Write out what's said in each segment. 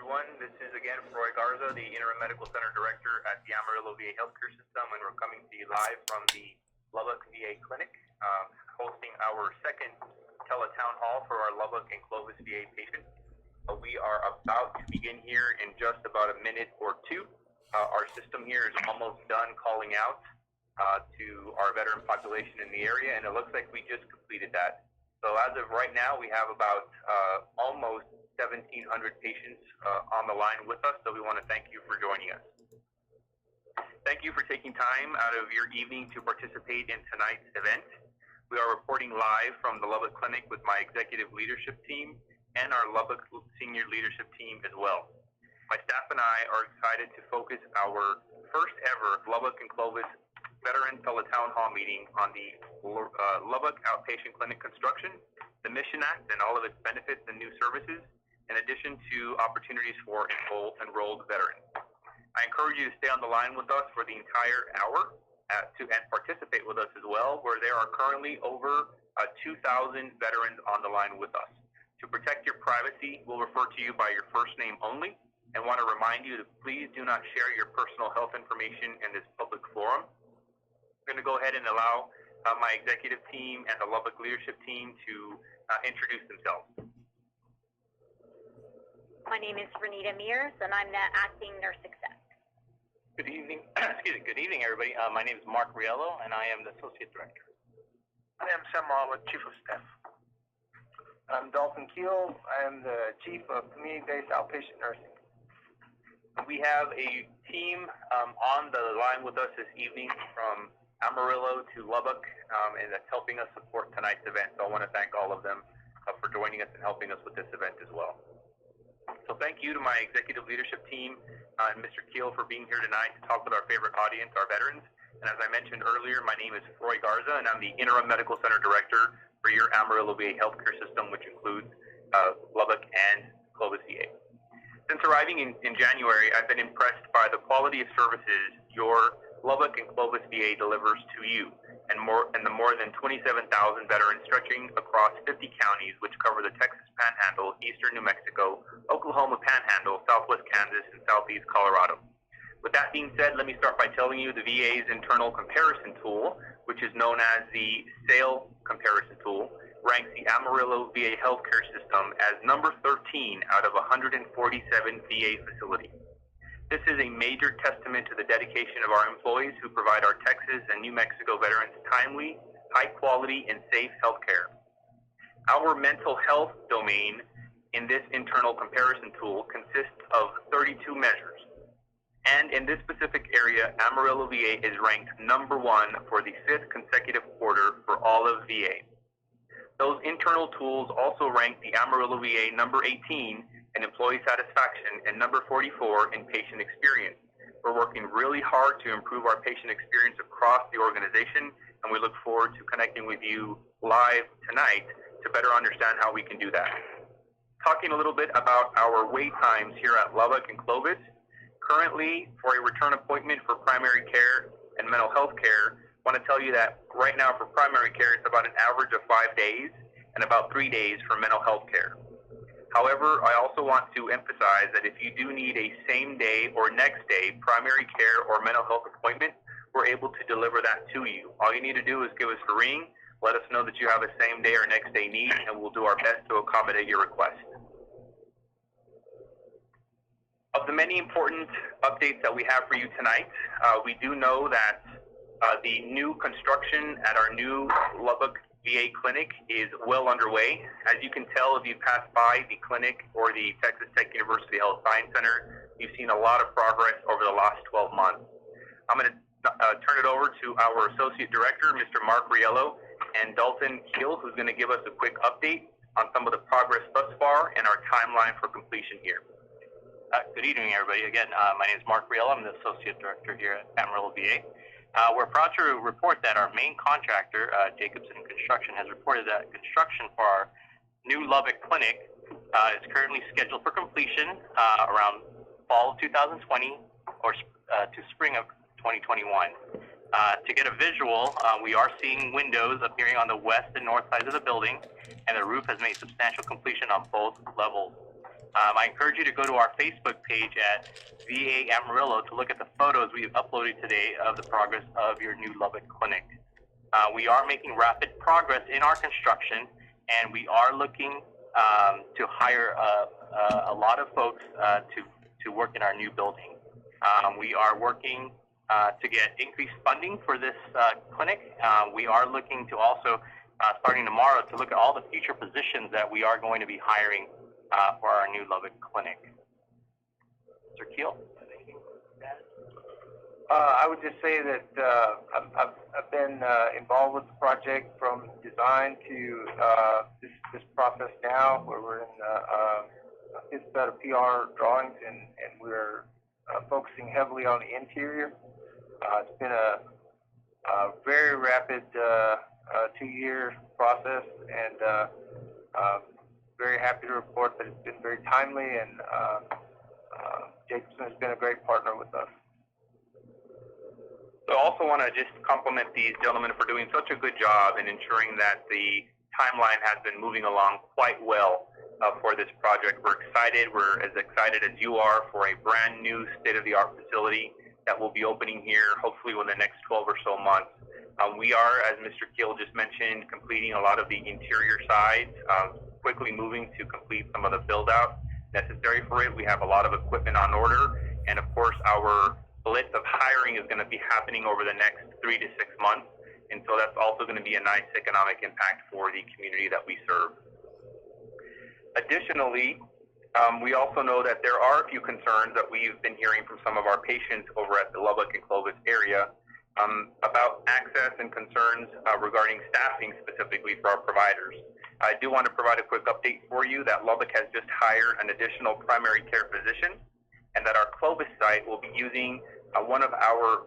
everyone. This is again Roy Garza, the Interim Medical Center Director at the Amarillo VA Healthcare System, and we're coming to you live from the Lubbock VA Clinic, hosting our second teletown hall for our Lubbock and Clovis VA patients. We are about to begin here in just about a minute or two. Our system here is almost done calling out to our veteran population in the area, and it looks like we just completed that. So as of right now, we have about almost 1,700 patients on the line with us, so we want to thank you for joining us. Thank you for taking time out of your evening to participate in tonight's event. We are reporting live from the Lubbock Clinic with my executive leadership team and our Lubbock senior leadership team as well. My staff and I are excited to focus our first ever Lubbock and Clovis Veteran Teletown Hall meeting on the Lubbock Outpatient Clinic construction, the Mission Act and all of its benefits and new services, in addition to opportunities for enrolled veterans. I encourage you to stay on the line with us for the entire hour and participate with us as well, where there are currently over 2,000 veterans on the line with us. To protect your privacy, we'll refer to you by your first name only, and want to remind you to please do not share your personal health information in this public forum. I'm going to go ahead and allow my executive team and the Lubbock leadership team to introduce themselves. My name is Renita Mears, and I'm the acting nurse exec. Good evening. Good evening, everybody. My name is Mark Riello, and I am the associate director. I am Sam Marwood, chief of staff. I'm Dalton Keel. I am the chief of community-based outpatient nursing. We have a team on the line with us this evening from Amarillo to Lubbock, and that's helping us support tonight's event. So I want to thank all of them for joining us and helping us with this event as well. So thank you to my executive leadership team and Mr. Keel for being here tonight to talk with our favorite audience, our veterans. And as I mentioned earlier, my name is Roy Garza, and I'm the Interim Medical Center Director for your Amarillo VA Healthcare System, which includes Lubbock and Clovis VA. Since arriving in January, I've been impressed by the quality of services your Lubbock and Clovis VA delivers to you, and the more than 27,000 veterans stretching across 50 counties, which cover the Texas Panhandle, eastern New Mexico, Oklahoma Panhandle, southwest Kansas, and southeast Colorado. With that being said, let me start by telling you the VA's internal comparison tool, which is known as the SAIL comparison tool, ranks the Amarillo VA Healthcare System as number 13 out of 147 VA facilities. This is a major testament to the dedication of our employees who provide our Texas and New Mexico veterans timely, high quality, and safe health care. Our mental health domain in this internal comparison tool consists of 32 measures. And in this specific area, Amarillo VA is ranked number 1 for the 5th consecutive quarter for all of VA. Those internal tools also rank the Amarillo VA number 18 in employee satisfaction and number 44 in patient experience. We're working really hard to improve our patient experience across the organization, and we look forward to connecting with you live tonight to better understand how we can do that. Talking a little bit about our wait times here at Lubbock and Clovis. Currently, for a return appointment for primary care and mental health care, I want to tell you that right now for primary care, it's about an average of 5 days and about 3 days for mental health care. However, I also want to emphasize that if you do need a same day or next day primary care or mental health appointment, we're able to deliver that to you. All you need to do is give us a ring, let us know that you have a same day or next day need, and we'll do our best to accommodate your request. Of the many important updates that we have for you tonight, we do know that the new construction at our new Lubbock VA clinic is well underway. As you can tell, if you pass by the clinic or the Texas Tech University Health Science Center, you've seen a lot of progress over the last 12 months. I'm going to turn it over to our Associate Director, Mr. Mark Riello, and Dalton Keel, who's going to give us a quick update on some of the progress thus far and our timeline for completion here. Good evening, everybody. Again, my name is Mark Riello. I'm the associate director here at Amarillo VA. We're proud to report that our main contractor, Jacobson Construction, has reported that construction for our new Lubbock clinic is currently scheduled for completion around fall of 2020 or to spring of 2021. To get a visual, we are seeing windows appearing on the west and north sides of the building, and the roof has made substantial completion on both levels. I encourage you to go to our Facebook page at VA Amarillo to look at the photos we've uploaded today of the progress of your new Lubbock clinic. We are making rapid progress in our construction, and we are looking to hire a lot of folks to work in our new building. We are working to get increased funding for this clinic. We are looking to also, starting tomorrow, to look at all the future positions that we are going to be hiring for our new Lubbock clinic. Mr. Keel? I would just say that I've been involved with the project from design to this process now, where we're in a fifth set of PR drawings, and we're focusing heavily on the interior. It's been a very rapid 2-year process, and very happy to report that it's been very timely, and Jacobson has been a great partner with us. So I also want to just compliment these gentlemen for doing such a good job in ensuring that the timeline has been moving along quite well for this project. We're excited. We're as excited as you are for a brand new state-of-the-art facility that will be opening here hopefully within the next 12 or so months. We are, as Mr. Keel just mentioned, completing a lot of the interior sides, quickly moving to complete some of the build-out necessary for it. We have a lot of equipment on order, and of course our blitz of hiring is going to be happening over the next 3 to 6 months, and so that's also going to be a nice economic impact for the community that we serve. Additionally, we also know that there are a few concerns that we've been hearing from some of our patients over at the Lubbock and Clovis area about access and concerns regarding staffing specifically for our providers. I do want to provide a quick update for you that Lubbock has just hired an additional primary care physician, and that our Clovis site will be using one of our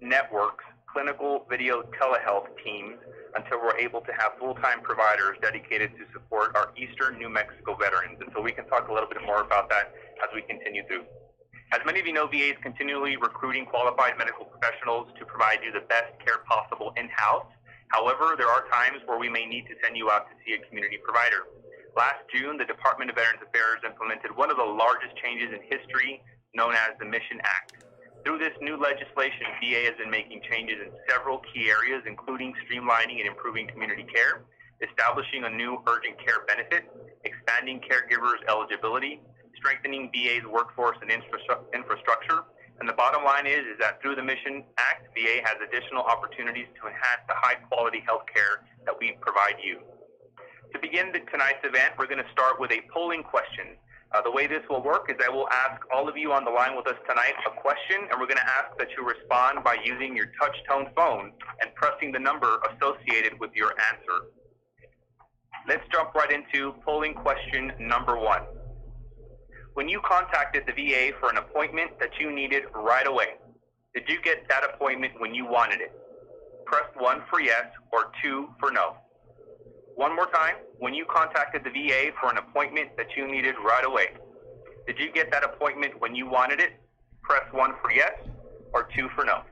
network's clinical video telehealth teams until we're able to have full-time providers dedicated to support our Eastern New Mexico veterans. And so we can talk a little bit more about that as we continue through. As many of you know, VA is continually recruiting qualified medical professionals to provide you the best care possible in-house. However, there are times where we may need to send you out to see a community provider. Last June, the Department of Veterans Affairs implemented one of the largest changes in history, known as the Mission Act. Through this new legislation, VA has been making changes in several key areas, including streamlining and improving community care, establishing a new urgent care benefit, expanding caregivers' eligibility, strengthening VA's workforce and infrastructure. And the bottom line is that through the Mission Act, VA has additional opportunities to enhance the high-quality health care that we provide you. To begin tonight's event, we're going to start with a polling question. The way this will work is I will ask all of you on the line with us tonight a question, and we're going to ask that you respond by using your touch-tone phone and pressing the number associated with your answer. Let's jump right into polling question number 1. When you contacted the VA for an appointment that you needed right away, did you get that appointment when you wanted it? Press 1 for yes or 2 for no. One more time, when you contacted the VA for an appointment that you needed right away, did you get that appointment when you wanted it? Press 1 for yes or 2 for no.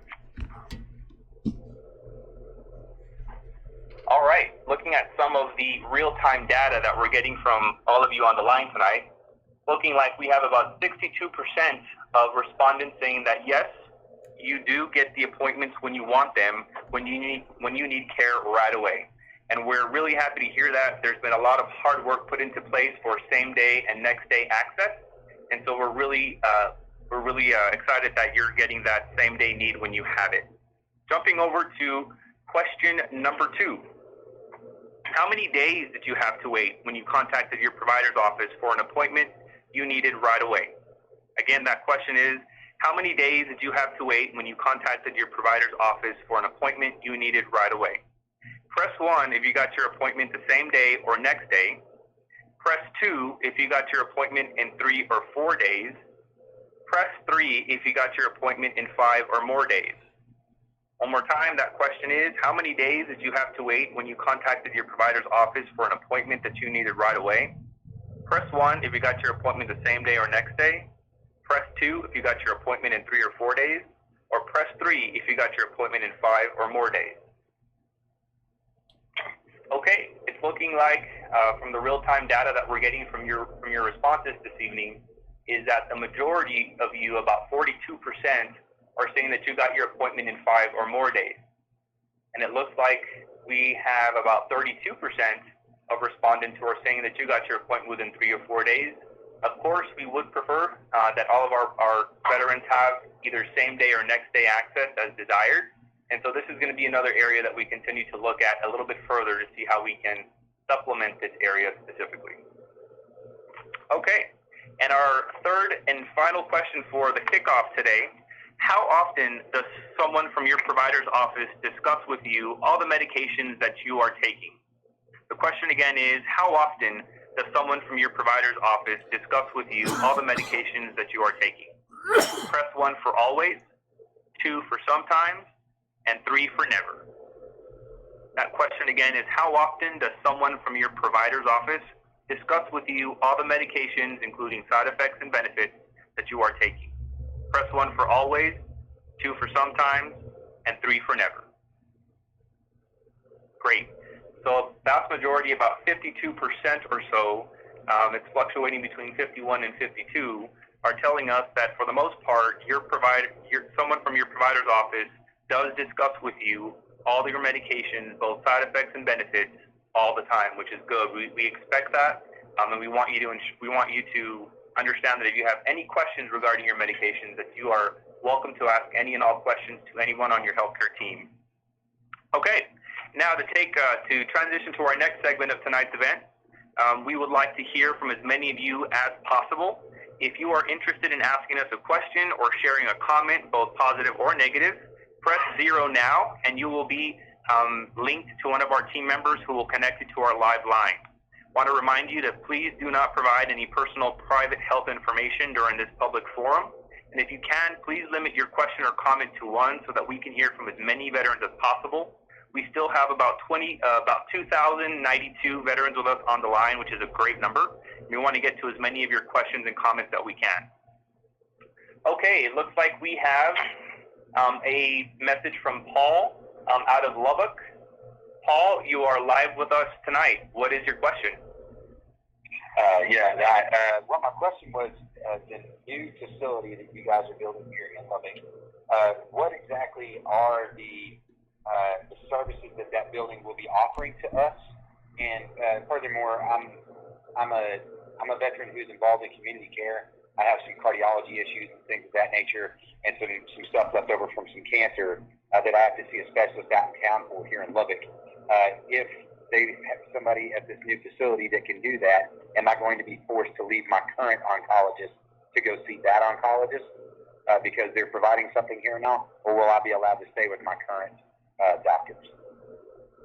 All right, looking at some of the real-time data that we're getting from all of you on the line tonight, looking like we have about 62% of respondents saying that yes, you do get the appointments when you want them, when you need care right away. And we're really happy to hear that. There's been a lot of hard work put into place for same-day and next-day access, and so we're really excited that you're getting that same-day need when you have it. Jumping over to question number 2. How many days did you have to wait when you contacted your provider's office for an appointment you needed right away? Again, that question is, how many days did you have to wait when you contacted your provider's office for an appointment you needed right away? Press 1 if you got your appointment the same day or next day. Press 2 if you got your appointment in 3 or 4 days. Press 3 if you got your appointment in 5 or more days. One more time, that question is, how many days did you have to wait when you contacted your provider's office for an appointment that you needed right away? Press 1 if you got your appointment the same day or next day. Press 2 if you got your appointment in 3 or 4 days. Or press 3 if you got your appointment in 5 or more days. Okay, it's looking like from the real-time data that we're getting from your responses this evening, is that the majority of you, about 42%, are saying that you got your appointment in 5 or more days. And it looks like we have about 32% of respondents who are saying that you got your appointment within 3 or 4 days. Of course, we would prefer that all of our veterans have either same-day or next-day access as desired. And so this is going to be another area that we continue to look at a little bit further to see how we can supplement this area specifically. Okay, and our third and final question for the kickoff today: how often does someone from your provider's office discuss with you all the medications that you are taking? The question again is, how often does someone from your provider's office discuss with you all the medications that you are taking? Press 1 for always, 2 for sometimes, and 3 for never. That question again is, how often does someone from your provider's office discuss with you all the medications, including side effects and benefits, that you are taking? Press 1 for always, 2 for sometimes, and 3 for never. Great. So vast majority, about 52% or so, it's fluctuating between 51 and 52, are telling us that for the most part, someone from your provider's office does discuss with you all your medications, both side effects and benefits, all the time, which is good. We expect that, and we want you to understand that if you have any questions regarding your medications, that you are welcome to ask any and all questions to anyone on your healthcare team. Okay. Now to transition to our next segment of tonight's event, we would like to hear from as many of you as possible. If you are interested in asking us a question or sharing a comment, both positive or negative, press 0 now, and you will be linked to one of our team members who will connect you to our live line. I want to remind you that please do not provide any personal private health information during this public forum. And if you can, please limit your question or comment to 1 so that we can hear from as many veterans as possible. We still have about 2,092 veterans with us on the line, which is a great number. We want to get to as many of your questions and comments that we can. Okay, it looks like we have a message from Paul out of Lubbock. Paul, you are live with us tonight. What is your question? Well, my question was the new facility that you guys are building here in Lubbock. What exactly are the services that building will be offering to us? And furthermore, I'm a veteran who's involved in community care. I have some cardiology issues and things of that nature, and some stuff left over from some cancer that I have to see a specialist out in town for here in Lubbock. If they have somebody at this new facility that can do that, am I going to be forced to leave my current oncologist to go see that oncologist because they're providing something here now, or will I be allowed to stay with my current doctors?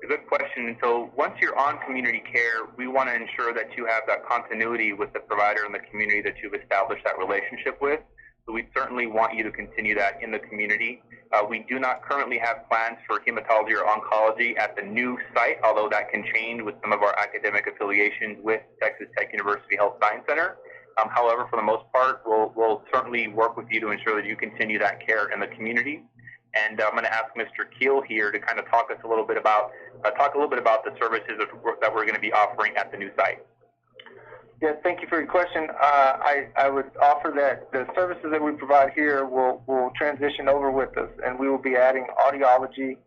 A good question. So once you're on community care, we want to ensure that you have that continuity with the provider in the community that you've established that relationship with. So we certainly want you to continue that in the community. We do not currently have plans for hematology or oncology at the new site, although that can change with some of our academic affiliations with Texas Tech University Health Science Center. However, for the most part, we'll certainly work with you to ensure that you continue that care in the community. And I'm going to ask Mr. Keel here to kind of talk a little bit about the services that we're going to be offering at the new site. Yeah, thank you for your question. I would offer that the services that we provide here will transition over with us, and we will be adding audiology.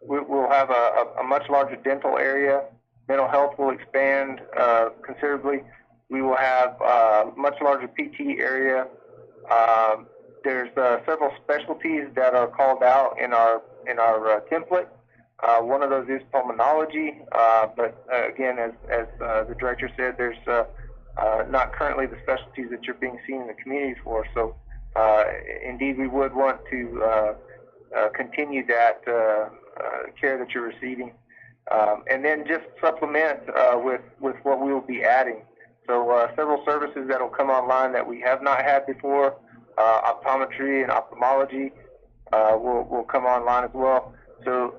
We'll have a much larger dental area. Mental health will expand considerably. We will have a much larger PT area. There's several specialties that are called out in our template. One of those is pulmonology, but again, as the director said, there's not currently the specialties that you're being seen in the community for. So, indeed, we would want to continue that care that you're receiving, and then just supplement with what we will be adding. So, several services that will come online that we have not had before. Optometry and ophthalmology will come online as well. So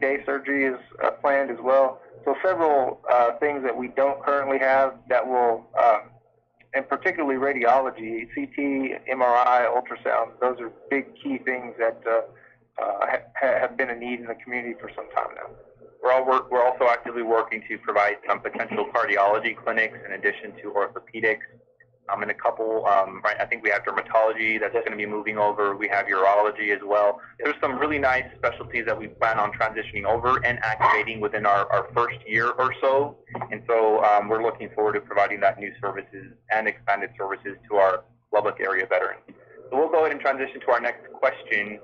day surgery is planned as well. So several things that we don't currently have that will, and particularly radiology, CT, MRI, ultrasound. Those are big key things that have been a need in the community for some time now. We're also actively working to provide some potential cardiology clinics in addition to orthopedics. And a couple, right, I think we have dermatology that's going to be moving over. We have urology as well. There's some really nice specialties that we plan on transitioning over and activating within our first year or so. And so we're looking forward to providing that new services and expanded services to our Lubbock area veterans. So we'll go ahead and transition to our next question,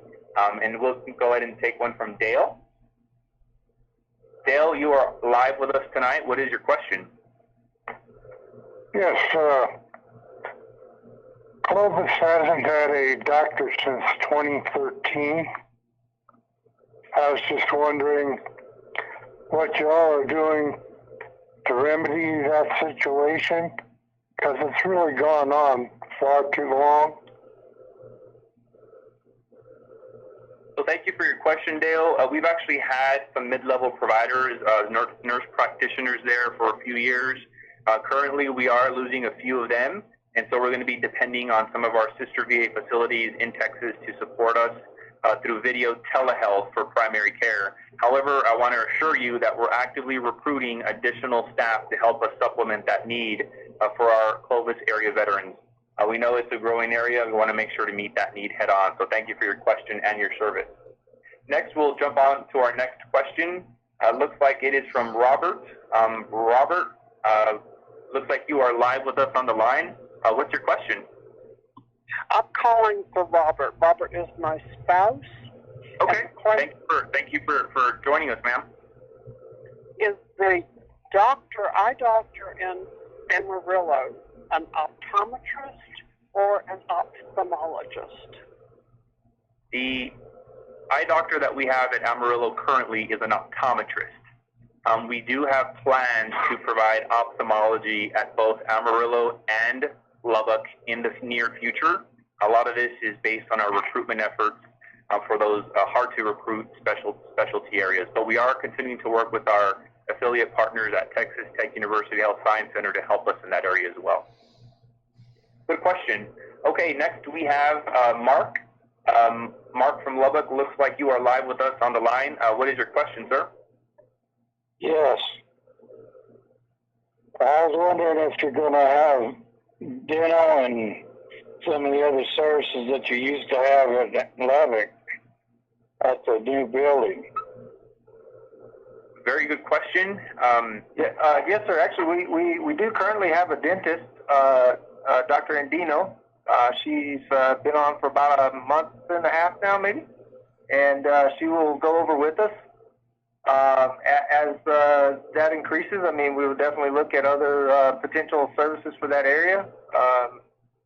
and we'll go ahead and take one from Dale. Dale, you are live with us tonight. What is your question? Yes, Clovis hasn't had a doctor since 2013. I was just wondering what y'all are doing to remedy that situation, because it's really gone on far too long. So thank you for your question, Dale. We've actually had some mid-level providers, nurse practitioners there for a few years. Currently, we are losing a few of them, and so we're going to be depending on some of our sister VA facilities in Texas to support us through video telehealth for primary care. However, I want to assure you that we're actively recruiting additional staff to help us supplement that need for our Clovis area veterans. We know it's a growing area. We want to make sure to meet that need head on. So thank you for your question and your service. Next, we'll jump on to our next question. Looks like it is from Robert. Robert, looks like you are live with us on the line. What's your question? I'm calling for Robert. Robert is my spouse. Okay. Thank you for joining us, ma'am. Is the eye doctor in Amarillo an optometrist or an ophthalmologist? The eye doctor that we have at Amarillo currently is an optometrist. We do have plans to provide ophthalmology at both Amarillo and Lubbock in the near future. A lot of this is based on our recruitment efforts for those hard-to-recruit specialty areas. But we are continuing to work with our affiliate partners at Texas Tech University Health Science Center to help us in that area as well. Good question. Okay, next we have Mark. Mark from Lubbock, looks like you are live with us on the line. What is your question, sir? Yes. I was wondering if you're going to have dental and some of the other services that you used to have at Lubbock at the new building. Very good question. Yes, sir. Actually, we do currently have a dentist, Dr. Andino. She's been on for about a month and a half now, maybe, and she will go over with us. As that increases, I mean, we will definitely look at other potential services for that area.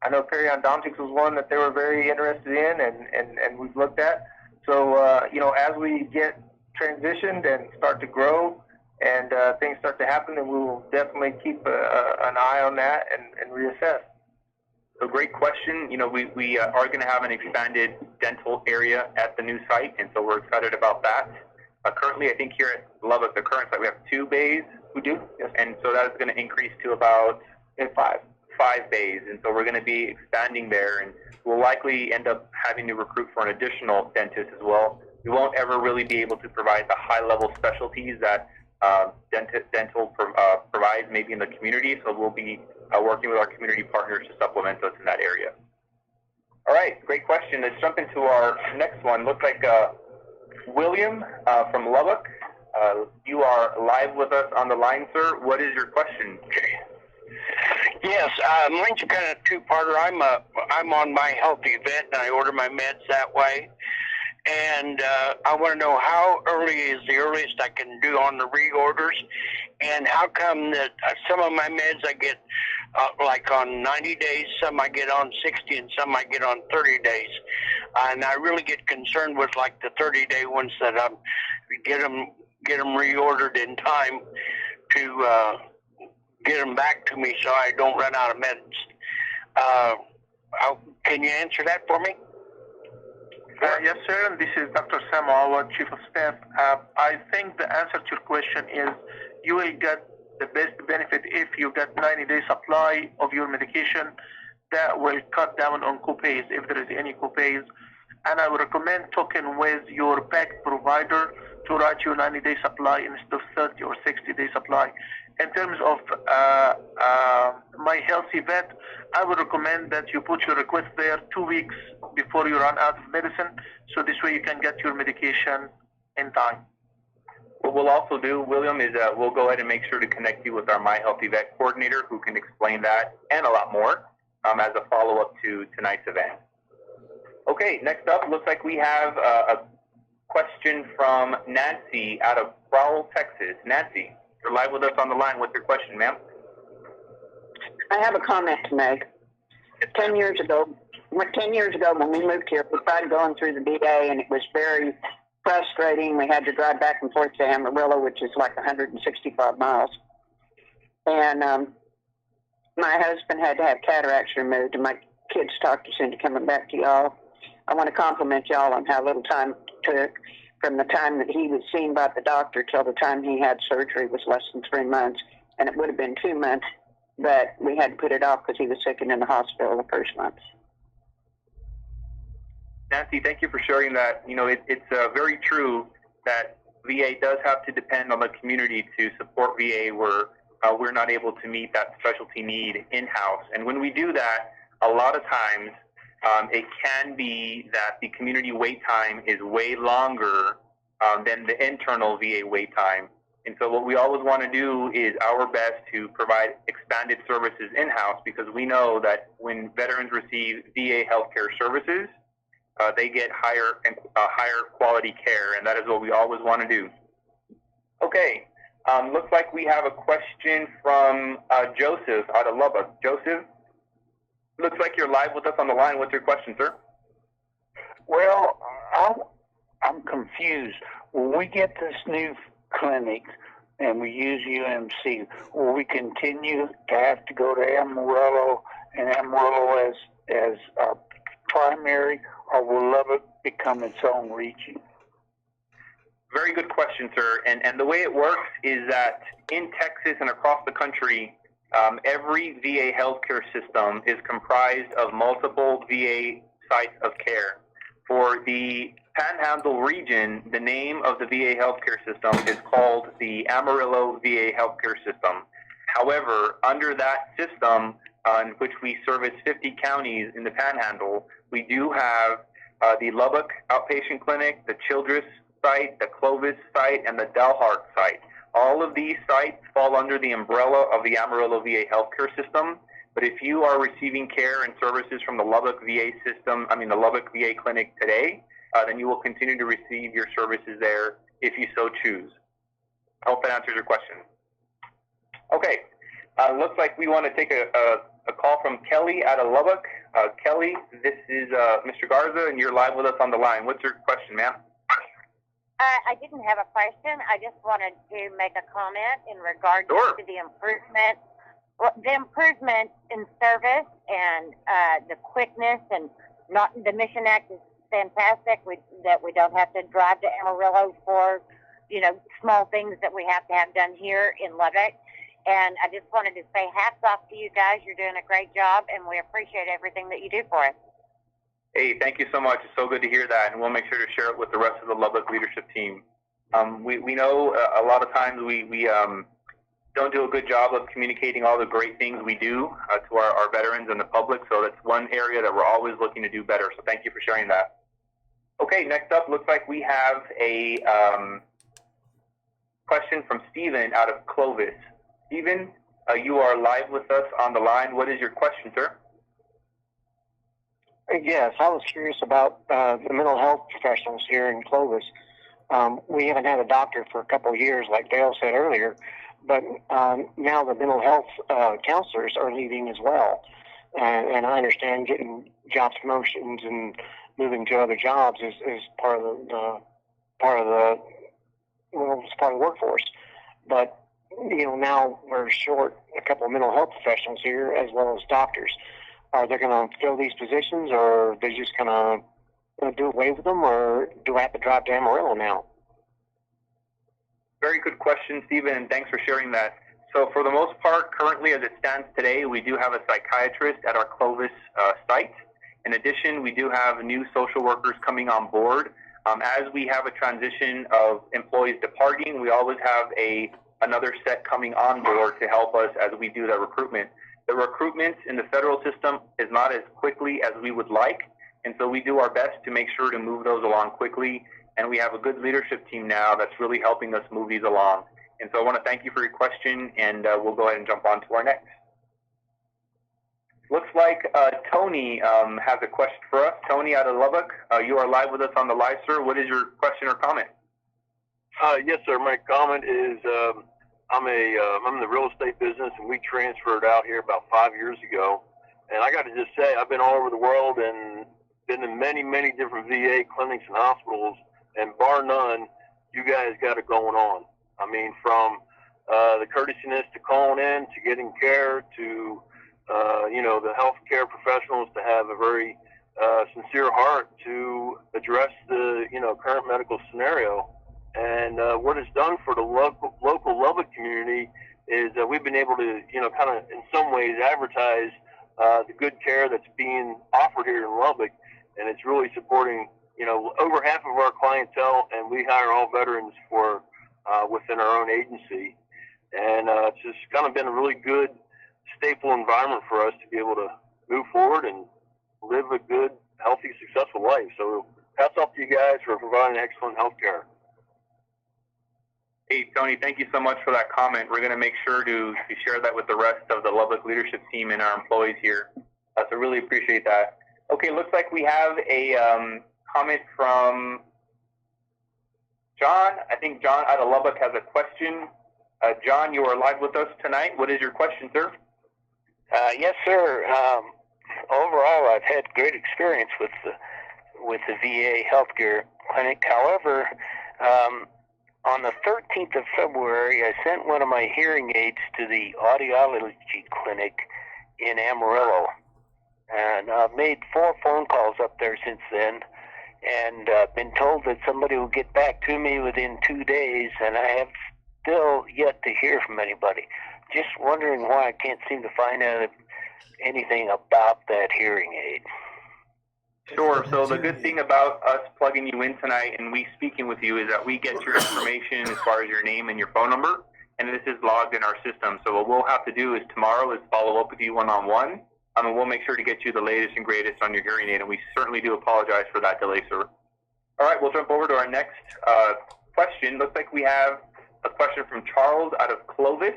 I know periodontics was one that they were very interested in, and we've looked at. So, as we get transitioned and start to grow and things start to happen, then we will definitely keep an eye on that and reassess. So great question. We are going to have an expanded dental area at the new site, and so we're excited about that. Currently, I think here at Lubbock, the current site, we have 2 bays. We do, yes. And so that is going to increase to about 5 bays. And so we're going to be expanding there, and we'll likely end up having to recruit for an additional dentist as well. We won't ever really be able to provide the high-level specialties that dental provides maybe in the community, so we'll be working with our community partners to supplement us in that area. All right, great question. Let's jump into our next one. Looks like William from Lubbock. You are live with us on the line, sir. What is your question? Yes, mine's kind of two-parter. I'm on my Healthy Vet, and I order my meds that way. And I want to know how early is the earliest I can do on the reorders, and how come that some of my meds I get like on 90 days, some I get on 60, and some I get on 30 days. And I really get concerned with like the 30-day ones that I get them reordered in time to get them back to me so I don't run out of meds. Can you answer that for me? Yes, sir. This is Dr. Sam Awad, Chief of Staff. I think the answer to your question is you will get the best benefit if you get 90-day supply of your medication. That will cut down on copays if there is any copays. and I would recommend talking with your pack provider to write you 90-day supply instead of 30 or 60-day supply. In terms of My Healthy Vet, I would recommend that you put your request there 2 weeks before you run out of medicine, so this way you can get your medication in time. What we'll also do, William, is we'll go ahead and make sure to connect you with our My Healthy Vet coordinator who can explain that and a lot more as a follow-up to tonight's event. Okay, next up, looks like we have a question from Nancy out of Rowell, Texas. Nancy, you're live with us on the line. What's your question, ma'am? I have a comment to make. 10 years ago when we moved here, we tried going through the VA, and it was very frustrating. We had to drive back and forth to Amarillo, which is like 165 miles. And my husband had to have cataracts removed, and my kids talked us into coming back to y'all. I want to compliment y'all on how little time it took from the time that he was seen by the doctor till the time he had surgery was less than 3 months, and it would have been 2 months, but we had to put it off because he was sick and in the hospital the first month. Nancy, thank you for sharing that. You know, it's very true that VA does have to depend on the community to support VA where we're not able to meet that specialty need in-house. And when we do that, a lot of times it can be that the community wait time is way longer than the internal VA wait time. And so what we always want to do is our best to provide expanded services in-house, because we know that when veterans receive VA healthcare services, they get higher quality care, and that is what we always want to do. Okay, looks like we have a question from Joseph out of Lubbock. Joseph, looks like you're live with us on the line. What's your question, sir? Well, I'm confused. When we get this new clinic and we use UMC, will we continue to have to go to Amarillo and Amarillo as our primary, or will Lubbock become its own region? Very good question, sir. And the way it works is that in Texas and across the country, every VA healthcare system is comprised of multiple VA sites of care. For the Panhandle region, the name of the VA healthcare system is called the Amarillo VA healthcare system. However, under that system, in which we service 50 counties in the Panhandle, we do have the Lubbock Outpatient Clinic, the Childress site, the Clovis site, and the Delhart site. All of these sites fall under the umbrella of the Amarillo VA healthcare system. But if you are receiving care and services from the Lubbock VA system, the Lubbock VA clinic today, then you will continue to receive your services there if you so choose. I hope that answers your question. Okay, looks like we want to take a call from Kelly out of Lubbock. Kelly, this is Mr. Garza, and you're live with us on the line. What's your question, ma'am? I didn't have a question. I just wanted to make a comment in regards to the improvement. Well, the improvement in service and the quickness, and not the Mission Act is fantastic. That we don't have to drive to Amarillo for, small things that we have to have done here in Lubbock. And I just wanted to say hats off to you guys. You're doing a great job, and we appreciate everything that you do for us. Hey, thank you so much. It's so good to hear that, and we'll make sure to share it with the rest of the Lubbock leadership team. We know a lot of times we don't do a good job of communicating all the great things we do to our veterans and the public, so that's one area that we're always looking to do better, so thank you for sharing that. Okay, next up, looks like we have a question from Stephen out of Clovis. Stephen, you are live with us on the line. What is your question, sir? Yes, I was curious about the mental health professionals here in Clovis. We haven't had a doctor for a couple of years, like Dale said earlier, but now the mental health counselors are leaving as well. And I understand getting job promotions and moving to other jobs is part of the workforce. But now we're short a couple of mental health professionals here as well as doctors. Are they going to fill these positions, or are they just going to do away with them, or do I have to drive to Amarillo now? Very good question, Stephen, and thanks for sharing that. So for the most part, currently as it stands today, we do have a psychiatrist at our Clovis site, In addition, we do have new social workers coming on board. As we have a transition of employees departing, we always have another set coming on board to help us as we do the recruitment. The recruitment in the federal system is not as quickly as we would like, and so we do our best to make sure to move those along quickly. And we have a good leadership team now that's really helping us move these along. And so I want to thank you for your question, and we'll go ahead and jump on to our next. Looks like Tony has a question for us. Tony out of Lubbock, you are live with us on the live, sir. What is your question or comment? Yes, sir. My comment is I'm in the real estate business, and we transferred out here about 5 years ago. And I got to just say, I've been all over the world and been in many, many different VA clinics and hospitals, and bar none, you guys got it going on. I mean, from the courtesiness to calling in, to getting care, to the healthcare professionals to have a very sincere heart to address the current medical scenario. And what it's done for the local Lubbock community is that we've been able to kind of in some ways advertise the good care that's being offered here in Lubbock, and it's really supporting over half of our clientele, and we hire all veterans for within our own agency. And it's just kind of been a really good, stable environment for us to be able to move forward and live a good, healthy, successful life. So hats off to you guys for providing excellent health care. Hey, Tony, thank you so much for that comment. We're going to make sure to share that with the rest of the Lubbock leadership team and our employees here. So really appreciate that. Okay, looks like we have a comment from John. I think John out of Lubbock has a question. John, you are live with us tonight. What is your question, sir? Yes, sir. Overall, I've had great experience with the VA healthcare clinic. However, on the 13th of February, I sent one of my hearing aids to the audiology clinic in Amarillo. And I've made 4 phone calls up there since then, and been told that somebody will get back to me within 2 days, and I have still yet to hear from anybody. Just wondering why I can't seem to find out anything about that hearing aid. Sure. So the good thing about us plugging you in tonight and we speaking with you is that we get your information as far as your name and your phone number, and this is logged in our system. So what we'll have to do is tomorrow is follow up with you one-on-one, and we'll make sure to get you the latest and greatest on your hearing aid, and we certainly do apologize for that delay, sir. All right, we'll jump over to our next question. Looks like we have a question from Charles out of Clovis.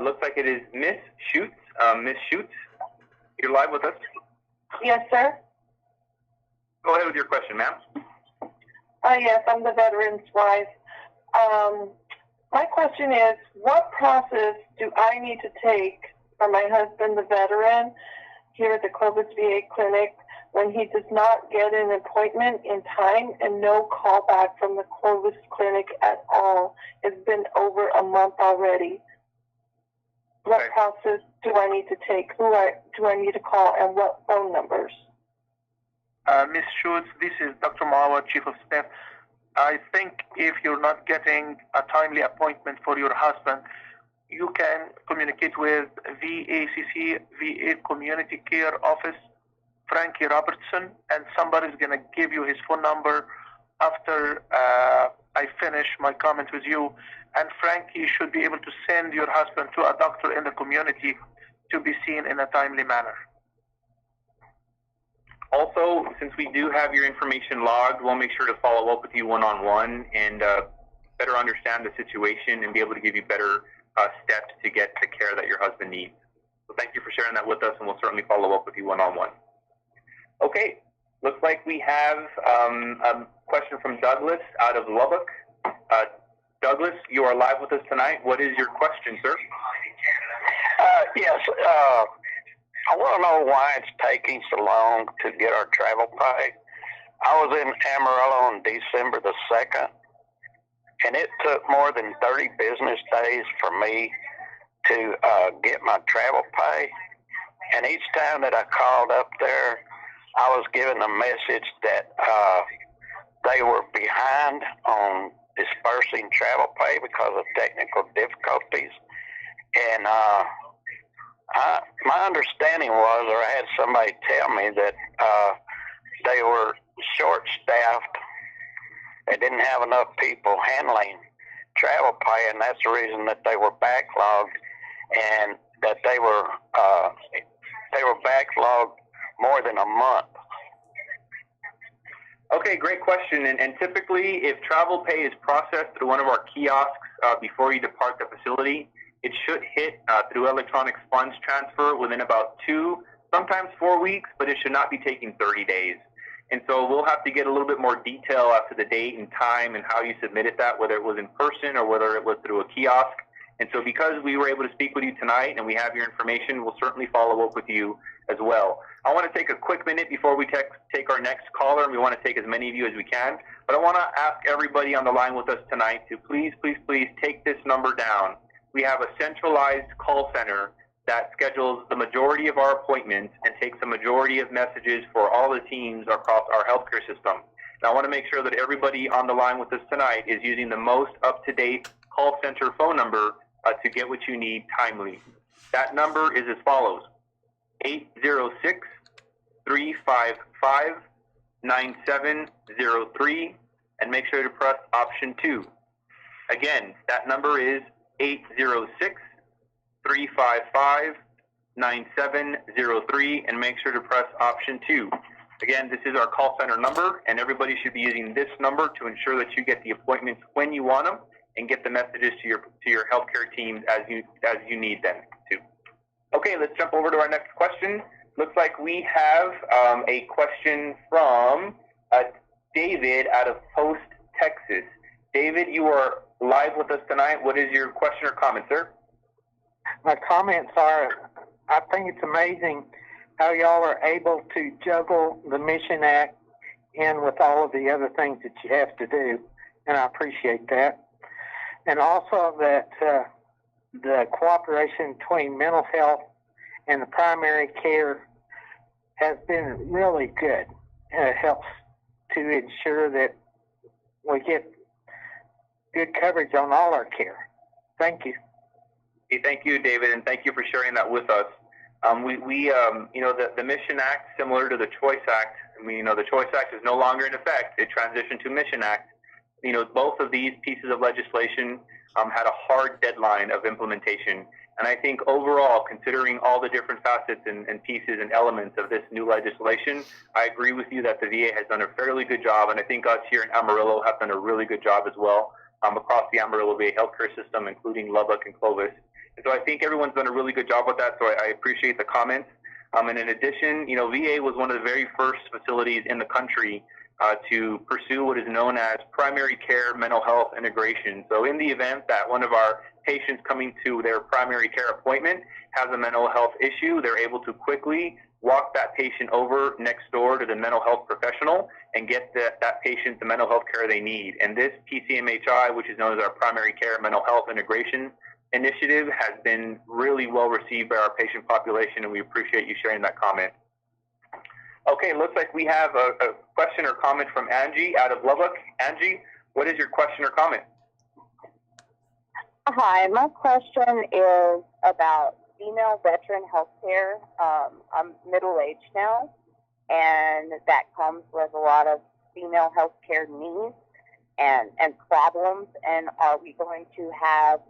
Looks like it is Miss Schutz. Miss Schutz, you're live with us. Yes, sir. Go ahead with your question, ma'am. Yes, I'm the veteran's wife. My question is, what process do I need to take for my husband, the veteran, here at the Clovis VA clinic when he does not get an appointment in time and no callback from the Clovis clinic at all? It's been over a month already. What process do I need to take? Who do I need to call, and what phone numbers? Ms. Schutz, this is Dr. Mawar, Chief of Staff. I think if you're not getting a timely appointment for your husband, you can communicate with VACC, VA Community Care Office, Frankie Robertson, and somebody's going to give you his phone number after I finish my comment with you. And Frankie should be able to send your husband to a doctor in the community to be seen in a timely manner. Also, since we do have your information logged, we'll make sure to follow up with you one-on-one and better understand the situation and be able to give you better steps to get the care that your husband needs. So thank you for sharing that with us, and we'll certainly follow up with you one-on-one. Okay, looks like we have a question from Douglas out of Lubbock. Douglas, you are live with us tonight. What is your question, sir? Yes, I want to know why it's taking so long to get our travel pay. I was in Amarillo on December the 2nd, and it took more than 30 business days for me to get my travel pay. And each time that I called up there, I was given a message that they were behind on dispersing travel pay because of technical difficulties. And My understanding was, or I had somebody tell me that they were short-staffed. They didn't have enough people handling travel pay, and that's the reason that they were backlogged, and that they were backlogged more than a month. Okay, great question. And typically, if travel pay is processed through one of our kiosks before you depart the facility, it should hit through electronic funds transfer within about 2, sometimes 4 weeks, but it should not be taking 30 days. And so we'll have to get a little bit more detail as to the date and time and how you submitted that, whether it was in person or whether it was through a kiosk. And so because we were able to speak with you tonight and we have your information, we'll certainly follow up with you as well. I want to take a quick minute before we take our next caller, and we want to take as many of you as we can. But I want to ask everybody on the line with us tonight to please take this number down. We have a centralized call center that schedules the majority of our appointments and takes the majority of messages for all the teams across our healthcare system. And I want to make sure that everybody on the line with us tonight is using the most up-to-date call center phone number to get what you need timely. That number is as follows: 806-355-9703, and make sure to press option 2. Again, that number is 806-355-9703, and make sure to press option 2. Again, this is our call center number, and everybody should be using this number to ensure that you get the appointments when you want them and get the messages to your healthcare teams as you need them to. Okay, let's jump over to our next question. Looks like we have a question from David out of Post, Texas. David, you are live with us tonight. What is your question or comment, sir? My comments are, I think it's amazing how y'all are able to juggle the Mission Act in with all of the other things that you have to do, and I appreciate that. And also that the cooperation between mental health and the primary care has been really good, and it helps to ensure that we get good coverage on all our care. Thank you. Hey, thank you, David, and thank you for sharing that with us. The Mission Act, similar to the Choice Act, the Choice Act is no longer in effect. It transitioned to Mission Act. Both of these pieces of legislation had a hard deadline of implementation. And I think overall, considering all the different facets and pieces and elements of this new legislation, I agree with you that the VA has done a fairly good job, and I think us here in Amarillo have done a really good job as well across the Amarillo VA healthcare system, including Lubbock and Clovis. And so I think everyone's done a really good job with that, so I appreciate the comments. And in addition, VA was one of the very first facilities in the country to pursue what is known as primary care mental health integration. So in the event that one of our patients coming to their primary care appointment has a mental health issue, they're able to quickly walk that patient over next door to the mental health professional and get that patient the mental health care they need. And this PCMHI, which is known as our primary care mental health integration initiative, has been really well received by our patient population, and we appreciate you sharing that comment. Okay, looks like we have a question or comment from Angie out of Lubbock. Angie, what is your question or comment? Hi, my question is about female veteran health care. I'm middle-aged now, and that comes with a lot of female health care needs and problems. And are we going to have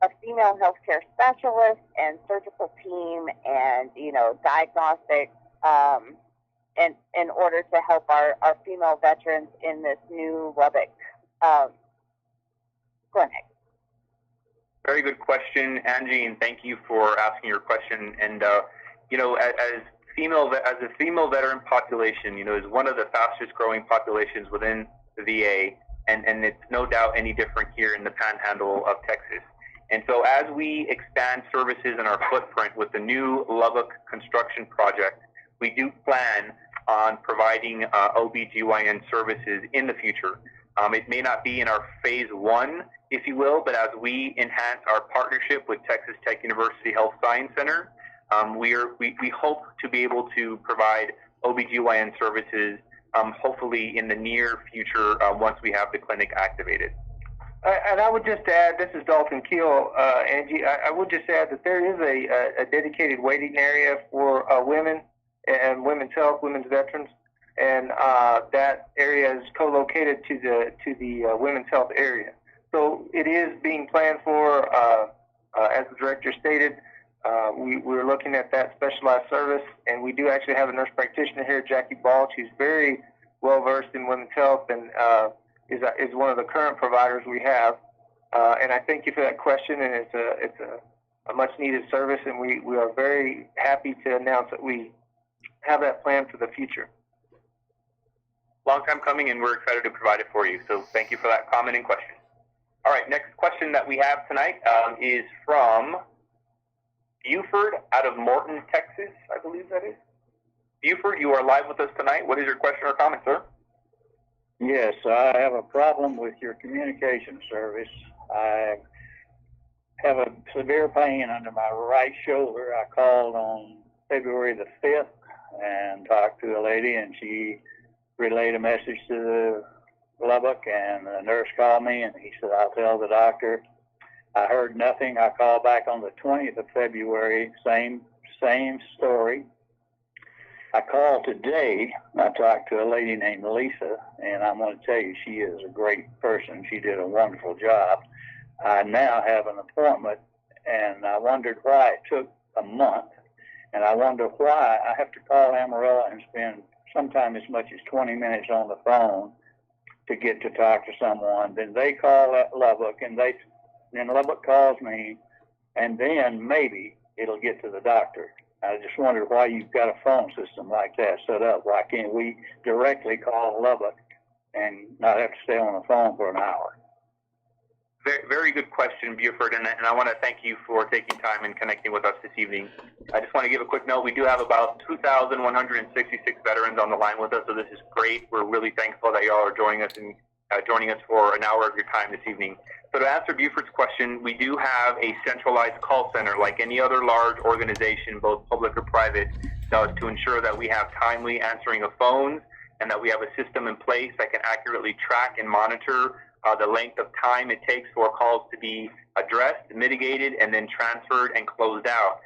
a female health care specialist and surgical team and, diagnostic in order to help our female veterans in this new Lubbock clinic? Very good question, Angie, and thank you for asking your question. And as a female veteran population, is one of the fastest growing populations within the VA, and it's no doubt any different here in the Panhandle of Texas. And so as we expand services in our footprint with the new Lubbock construction project, we do plan on providing OBGYN services in the future. It may not be in our phase 1, if you will, but as we enhance our partnership with Texas Tech University Health Science Center, we hope to be able to provide OBGYN services hopefully in the near future once we have the clinic activated. And I would just add, this is Dalton Keel, Angie. I would just add that there is a dedicated waiting area for women and women's health, women's veterans, and that area is co-located to the women's health area. So it is being planned for, as the director stated. We're looking at that specialized service, and we do actually have a nurse practitioner here, Jackie Balch, who's very well versed in women's health and is one of the current providers we have. And I thank you for that question, and it's a much needed service, and we are very happy to announce that we have that plan for the future. Long time coming, and we're excited to provide it for you. So thank you for that comment and question. All right, next question that we have tonight is from Buford out of Morton, Texas, I believe that is. Buford, you are live with us tonight. What is your question or comment, sir? Yes, I have a problem with your communication service. I have a severe pain under my right shoulder. I called on February the 5th and talked to a lady, and she relayed a message to Lubbock, and the nurse called me, and he said, I'll tell the doctor. I heard nothing. I called back on the 20th of February, same story. I called today. I talked to a lady named Lisa, and I'm going to tell you, she is a great person. She did a wonderful job. I now have an appointment, and I wondered why it took a month, and I wonder why I have to call Amarillo and spend sometimes as much as 20 minutes on the phone to get to talk to someone. Then they call at Lubbock, and then Lubbock calls me, and then maybe it'll get to the doctor. I just wondered why you've got a phone system like that set up. Why can't we directly call Lubbock and not have to stay on the phone for an hour? Very, very good question, Buford, and I want to thank you for taking time and connecting with us this evening. I just want to give a quick note. We do have about 2,166 veterans on the line with us, so this is great. We're really thankful that y'all are joining us and joining us for an hour of your time this evening. So to answer Buford's question, we do have a centralized call center like any other large organization, both public or private, does to ensure that we have timely answering of phones and that we have a system in place that can accurately track and monitor the length of time it takes for calls to be addressed, mitigated, and then transferred and closed out.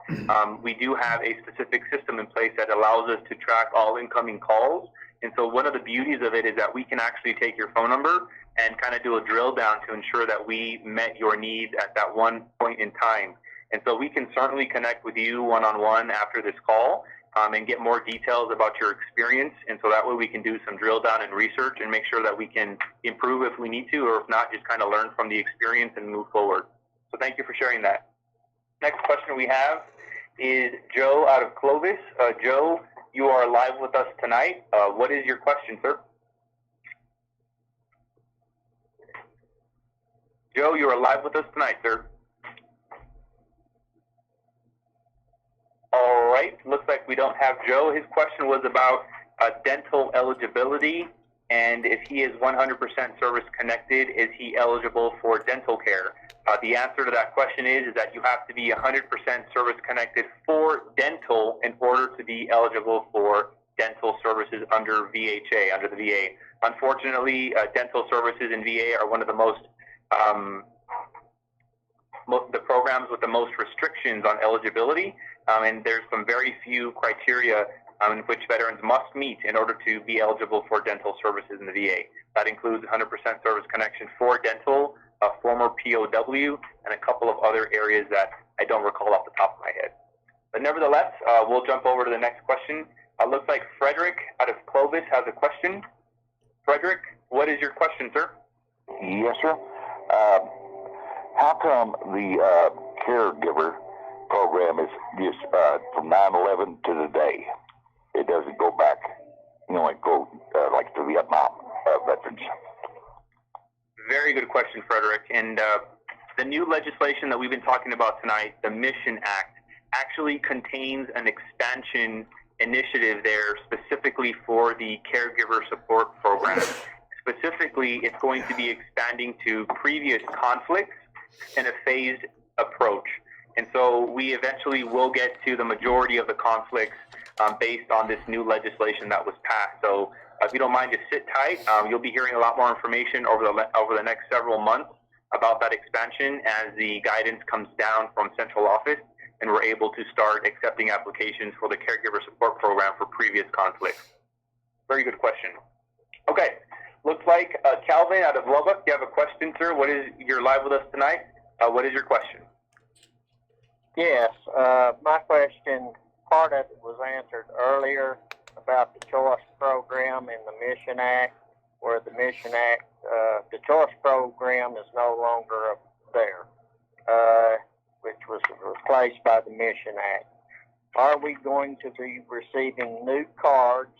We do have a specific system in place that allows us to track all incoming calls. And so one of the beauties of it is that we can actually take your phone number and kind of do a drill down to ensure that we met your needs at that one point in time. And so we can certainly connect with you one-on-one after this call and get more details about your experience. And so that way we can do some drill down and research and make sure that we can improve if we need to, or if not, just kind of learn from the experience and move forward. So thank you for sharing that. Next question we have is Joe out of Clovis. Joe, you are live with us tonight. What is your question, sir? Joe, you are live with us tonight, sir. All right, looks like we don't have Joe. His question was about dental eligibility, and if he is 100% service connected, is he eligible for dental care? The answer to that question is that you have to be 100% service connected for dental in order to be eligible for dental services under VHA, under the VA. Unfortunately, dental services in VA are one of the most the programs with the most restrictions on eligibility, and there's some very few criteria in which veterans must meet in order to be eligible for dental services in the VA. That includes 100% service connection for dental, a former POW, and a couple of other areas that I don't recall off the top of my head. But nevertheless, we'll jump over to the next question. Looks like Frederick out of Clovis has a question. Frederick, what is your question, sir? Yes, sir. How come the caregiver program is just from 9/11 to today? It doesn't go back, like go like to Vietnam veterans. Very good question, Frederick. And the new legislation that we've been talking about tonight, the Mission Act, actually contains an expansion initiative there specifically for the caregiver support program. Specifically, it's going to be expanding to previous conflicts in a phased approach. And so we eventually will get to the majority of the conflicts based on this new legislation that was passed. So if you don't mind, just sit tight. You'll be hearing a lot more information over the next several months about that expansion as the guidance comes down from central office and we're able to start accepting applications for the caregiver support program for previous conflicts. Very good question. Okay, looks like Calvin out of Lubbock, you have a question, sir. You're live with us tonight. What is your question? Yes, my question, part of it was answered earlier about the choice program in the Mission Act, where the Mission Act, the choice program is no longer there, which was replaced by the Mission Act. Are we going to be receiving new cards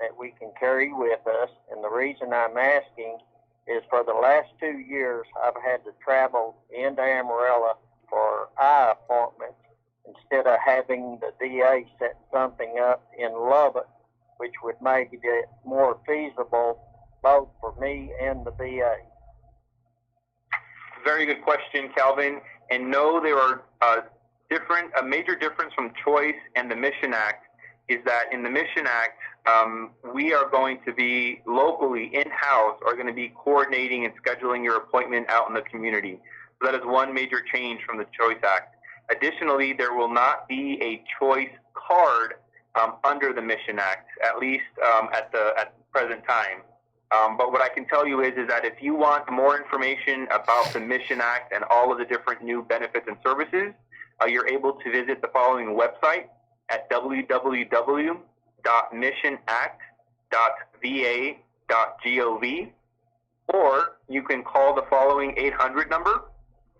that we can carry with us? And the reason I'm asking is for the last 2 years, I've had to travel into Amarillo for eye appointments instead of having the VA set something up in Lubbock, which would make it more feasible both for me and the VA. Very good question, Calvin. And no, there are a major difference from choice and the Mission Act is that in the Mission Act, we are going to be locally, in-house, are going to be coordinating and scheduling your appointment out in the community. So that is one major change from the Choice Act. Additionally, there will not be a choice card under the Mission Act, at least at the present time. But what I can tell you is that if you want more information about the Mission Act and all of the different new benefits and services, you're able to visit the following website at www.missionact.va.gov, or you can call the following 800 number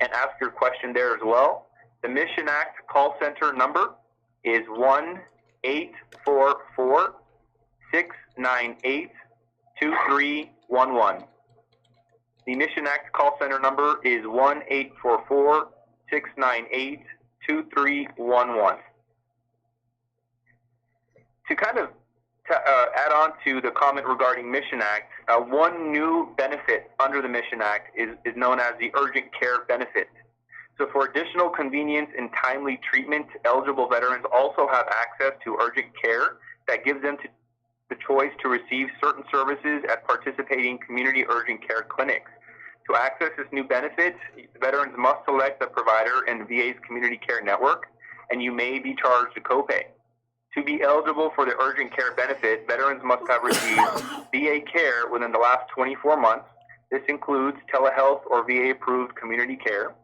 and ask your question there as well. The Mission Act call center number is 1-844-698-2311. The Mission Act call center number is 1-844-698-2311. To kind of add on to the comment regarding Mission Act, one new benefit under the Mission Act is known as the urgent care benefit. So for additional convenience and timely treatment, eligible veterans also have access to urgent care that gives them the choice to receive certain services at participating community urgent care clinics. To access this new benefit, veterans must select the provider in VA's community care network, and you may be charged a copay. To be eligible for the urgent care benefit, veterans must have received VA care within the last 24 months. This includes telehealth or VA-approved community care.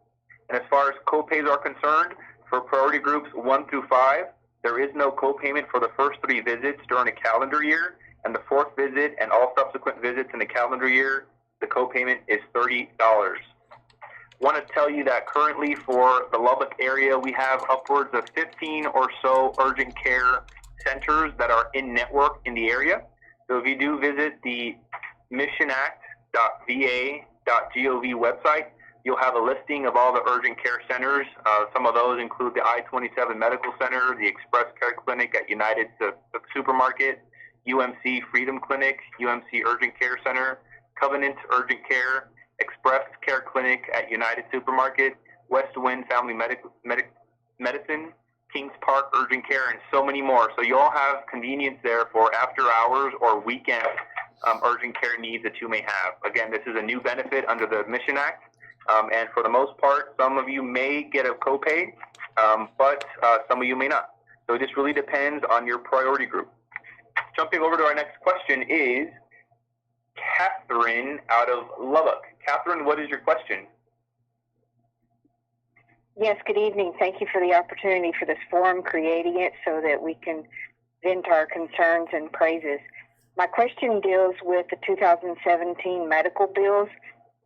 And as far as copays are concerned, for priority groups 1 through 5, there is no copayment for the first 3 visits during a calendar year, and the 4th visit and all subsequent visits in the calendar year, the copayment is $30. I want to tell you that currently for the Lubbock area, we have upwards of 15 or so urgent care centers that are in network in the area. So if you do visit the missionact.va.gov website, you'll have a listing of all the urgent care centers. Some of those include the I-27 Medical Center, the Express Care Clinic at United Supermarket, UMC Freedom Clinic, UMC Urgent Care Center, Covenant Urgent Care, Express Care Clinic at United Supermarket, West Wind Family Medicine, Kings Park Urgent Care, and so many more. So you all have convenience there for after hours or weekend urgent care needs that you may have. Again, this is a new benefit under the Mission Act. And for the most part, some of you may get a copay, but some of you may not. So it just really depends on your priority group. Jumping over to our next question is Catherine out of Lubbock. Catherine, what is your question? Yes, good evening. Thank you for the opportunity for this forum, creating it so that we can vent our concerns and praises. My question deals with the 2017 medical bills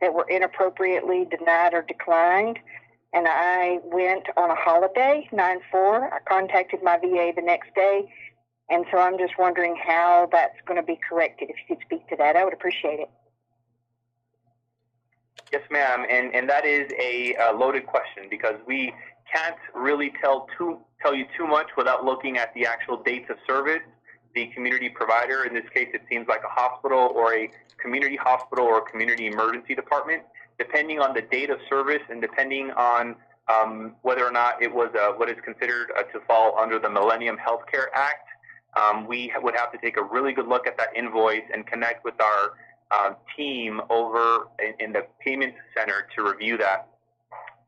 that were inappropriately denied or declined. And I went on a holiday, 9/4. I contacted my VA the next day. And so I'm just wondering how that's going to be corrected. If you could speak to that, I would appreciate it. Yes, ma'am. And that is a loaded question because we can't really tell you too much without looking at the actual dates of service. The community provider, in this case, it seems like a hospital or a community hospital or a community emergency department, depending on the date of service and depending on whether or not it was what is considered to fall under the Millennium Healthcare Act. We would have to take a really good look at that invoice and connect with our team over in the payment center to review that.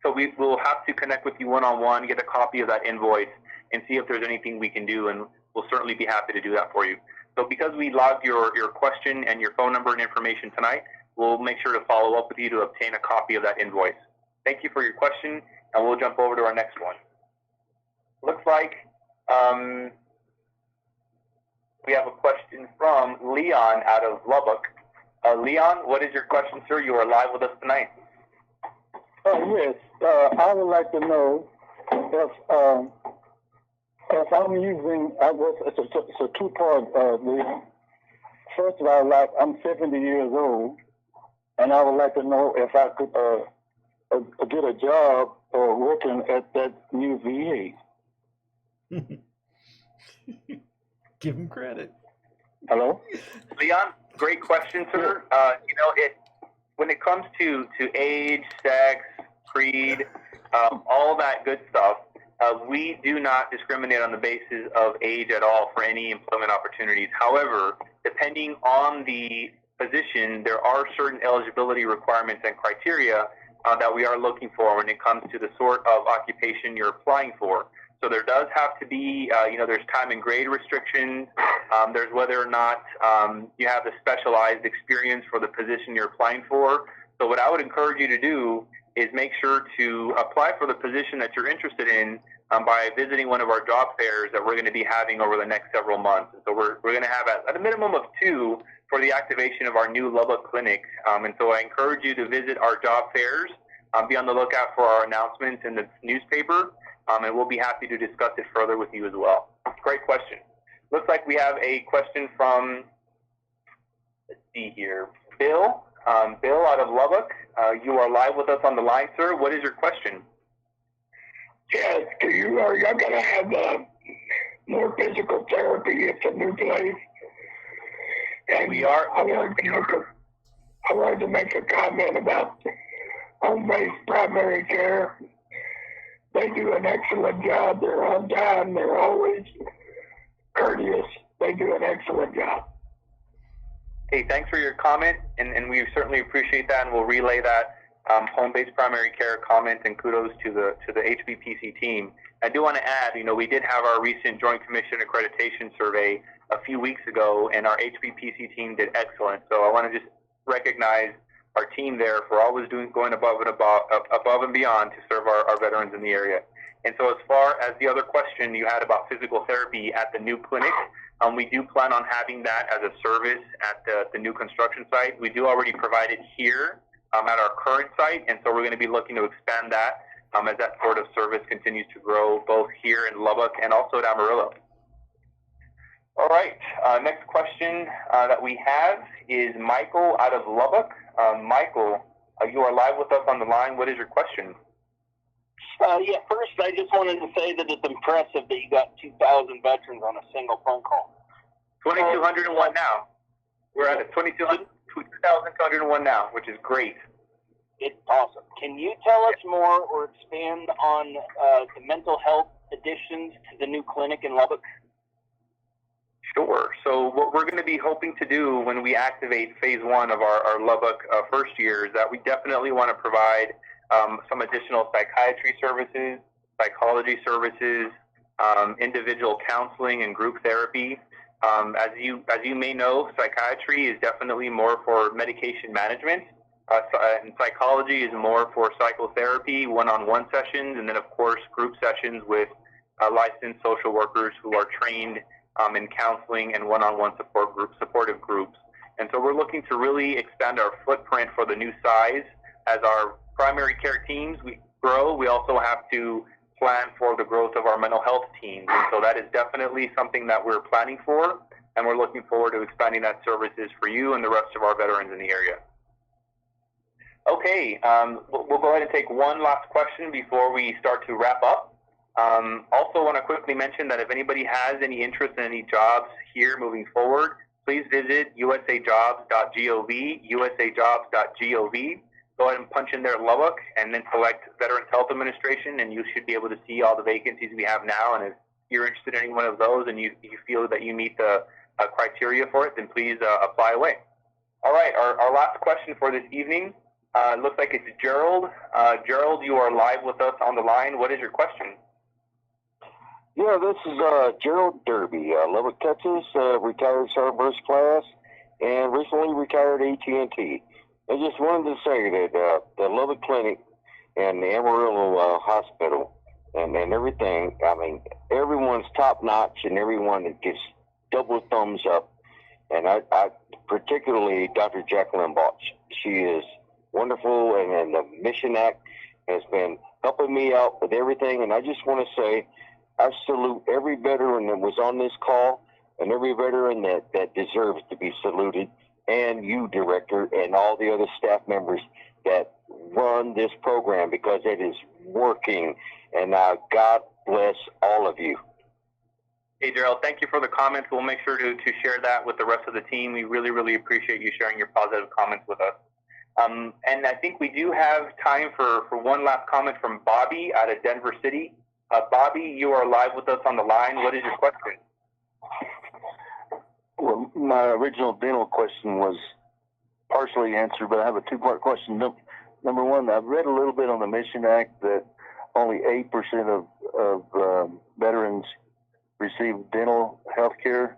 So we will have to connect with you one-on-one, get a copy of that invoice, and see if there's anything we can do, and we'll certainly be happy to do that for you. So because we logged your question and your phone number and information tonight, we'll make sure to follow up with you to obtain a copy of that invoice. Thank you for your question, and we'll jump over to our next one. Looks like we have a question from Leon out of Lubbock. Leon, what is your question, sir? You are live with us tonight. Yes, I would like to know if I'm using, it's a two-part deal. First of all, I'm 70 years old, and I would like to know if I could get a job working at that new VA. Give him credit. Hello? Leon, great question, sir. When it comes to age, sex, creed, all that good stuff, we do not discriminate on the basis of age at all for any employment opportunities. However, depending on the position, there are certain eligibility requirements and criteria that we are looking for when it comes to the sort of occupation you're applying for. So there does have to be, there's time and grade restrictions. There's whether or not you have the specialized experience for the position you're applying for. So what I would encourage you to do is make sure to apply for the position that you're interested in by visiting one of our job fairs that we're going to be having over the next several months. And so we're going to have at a minimum of 2 for the activation of our new Lubbock clinic. And so I encourage you to visit our job fairs, be on the lookout for our announcements in the newspaper, and we'll be happy to discuss it further with you as well. Great question. Looks like we have a question from, let's see here, Bill. Bill out of Lubbock. You are live with us on the line, sir. What is your question? Yes, are you going to have more physical therapy at the new place? And we are. I wanted to make a comment about home-based primary care. They do an excellent job. They're on time. They're always courteous. They do an excellent job. Hey, thanks for your comment, and we certainly appreciate that, and we'll relay that home-based primary care comment and kudos to the HBPC team. I do want to add, we did have our recent Joint Commission accreditation survey a few weeks ago, and our HBPC team did excellent. So I want to just recognize our team there for always going above and beyond to serve our veterans in the area. And so as far as the other question you had about physical therapy at the new clinic, we do plan on having that as a service at the new construction site. We do already provide it here at our current site, and so we're going to be looking to expand that as that sort of service continues to grow both here in Lubbock and also at Amarillo. All right, next question that we have is Michael out of Lubbock. Michael, you are live with us on the line. What is your question? First, I just wanted to say that it's impressive that you got 2,000 veterans on a single phone call. 2,201 now. We're at 2,201 now, which is great. It's awesome. Can you tell us more or expand on the mental health additions to the new clinic in Lubbock? Sure. So what we're going to be hoping to do when we activate phase 1 of our Lubbock first year is that we definitely want to provide some additional psychiatry services, psychology services, individual counseling and group therapy. As you may know, psychiatry is definitely more for medication management, and psychology is more for psychotherapy, one-on-one sessions, and then of course group sessions with licensed social workers who are trained in counseling and one-on-one supportive groups. And so we're looking to really expand our footprint for the new size. As our primary care teams grow, we also have to plan for the growth of our mental health teams. And so that is definitely something that we're planning for, and we're looking forward to expanding that services for you and the rest of our veterans in the area. Okay, we'll go ahead and take one last question before we start to wrap up. Also want to quickly mention that if anybody has any interest in any jobs here moving forward, please visit usajobs.gov, usajobs.gov. Go ahead and punch in there Lubbock and then select Veterans Health Administration, and you should be able to see all the vacancies we have now. And if you're interested in any one of those and you feel that you meet the criteria for it, then please apply away. All right, our last question for this evening looks like it's Gerald. Gerald, you are live with us on the line. What is your question? Yeah, this is Gerald Derby, Lubbock, Texas, retired Sergeant First Class, and recently retired AT&T. I just wanted to say that the Lubbock Clinic and the Amarillo Hospital and everything, I mean, everyone's top notch and everyone gets double thumbs up. And I particularly Dr. Jacqueline Botch. She is wonderful, and the Mission Act has been helping me out with everything. And I just want to say, I salute every veteran that was on this call and every veteran that deserves to be saluted, and you, Director, and all the other staff members that run this program, because it is working. And God bless all of you. Hey, Gerald, thank you for the comments. We'll make sure to share that with the rest of the team. We really, really appreciate you sharing your positive comments with us. And I think we do have time for one last comment from Bobby out of Denver City. Bobby, you are live with us on the line. What is your question? Well, my original dental question was partially answered, but I have a two-part question. Number one, I've read a little bit on the Mission Act that only 8% of veterans receive dental health care.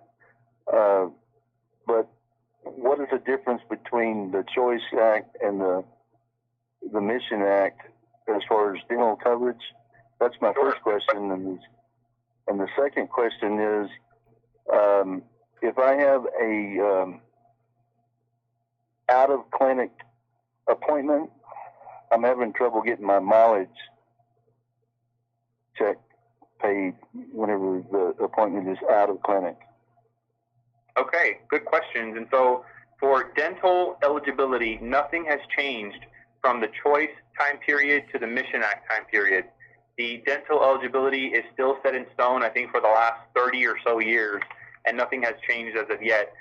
But what is the difference between the Choice Act and the Mission Act as far as dental coverage? That's my first question. And the second question is, if I have a out-of-clinic appointment, I'm having trouble getting my mileage check paid whenever the appointment is out of clinic. Okay, good questions. And so for dental eligibility, nothing has changed from the Choice time period to the Mission Act time period. The dental eligibility is still set in stone, I think, for the last 30 or so years, and nothing has changed as of yet.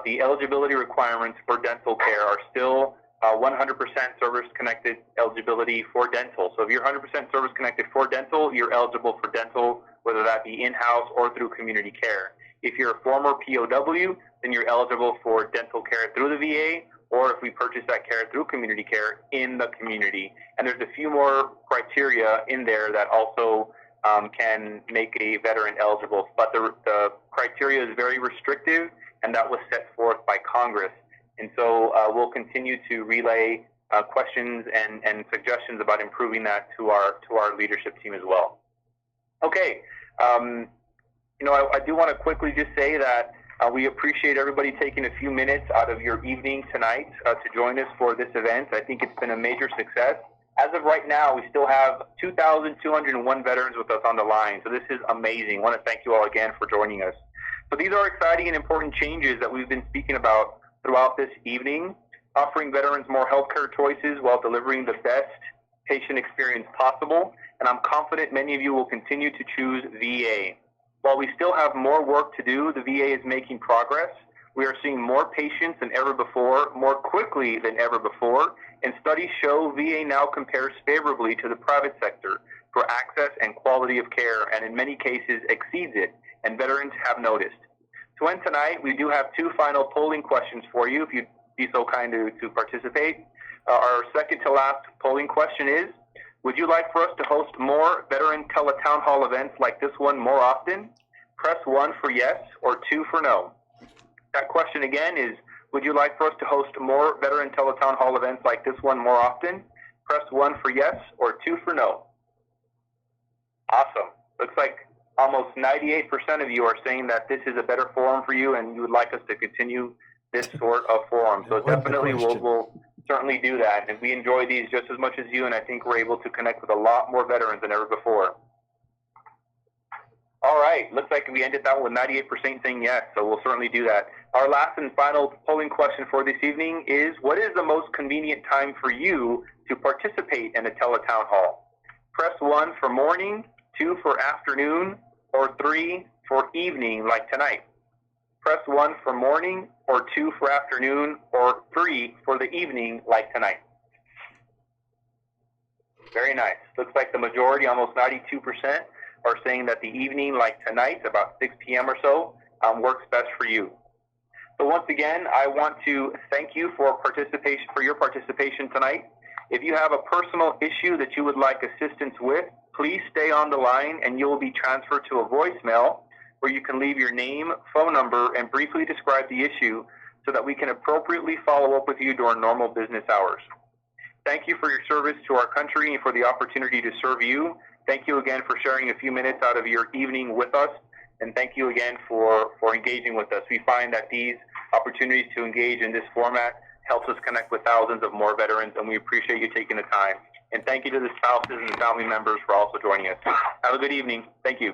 The eligibility requirements for dental care are still 100% service-connected eligibility for dental. So if you're 100% service-connected for dental, you're eligible for dental, whether that be in-house or through community care. If you're a former POW, then you're eligible for dental care through the VA, or if we purchase that care through community care in the community. And there's a few more criteria in there that also can make a veteran eligible. But the criteria is very restrictive, and that was set forth by Congress. And so we'll continue to relay questions and suggestions about improving that to our leadership team as well. Okay, I do want to quickly just say that we appreciate everybody taking a few minutes out of your evening tonight to join us for this event. I think it's been a major success. As of right now, we still have 2,201 veterans with us on the line, so this is amazing. I want to thank you all again for joining us. So these are exciting and important changes that we've been speaking about throughout this evening, offering veterans more healthcare choices while delivering the best patient experience possible. And I'm confident many of you will continue to choose VA. While we still have more work to do, the VA is making progress. We are seeing more patients than ever before, more quickly than ever before, and studies show VA now compares favorably to the private sector for access and quality of care, and in many cases exceeds it, and veterans have noticed. To end tonight, we do have two final polling questions for you, if you'd be so kind to participate. Our second to last polling question is, would you like for us to host more veteran tele-town hall events like this one more often? Press 1 for yes or 2 for no. That question again is, would you like for us to host more veteran tele-town hall events like this one more often? Press 1 for yes or 2 for no. Awesome. Looks like almost 98% of you are saying that this is a better forum for you and you would like us to continue this sort of forum. So definitely we'll certainly do that. And we enjoy these just as much as you, and I think we're able to connect with a lot more veterans than ever before. All right, looks like we ended that with 98% saying yes, so we'll certainly do that. Our last and final polling question for this evening is, what is the most convenient time for you to participate in a tele-town hall? Press 1 for morning, 2 for afternoon, or 3 for evening like tonight. Press 1 for morning, or 2 for afternoon, or 3 for the evening like tonight. Very nice. Looks like the majority, almost 92%, are saying that the evening like tonight, about 6 p.m. or so, works best for you. So once again, I want to thank you for your participation tonight. If you have a personal issue that you would like assistance with, please stay on the line and you will be transferred to a voicemail where you can leave your name, phone number, and briefly describe the issue so that we can appropriately follow up with you during normal business hours. Thank you for your service to our country and for the opportunity to serve you. Thank you again for sharing a few minutes out of your evening with us. And thank you again for engaging with us. We find that these opportunities to engage in this format helps us connect with thousands of more veterans, and we appreciate you taking the time. And thank you to the spouses and the family members for also joining us. Have a good evening. Thank you.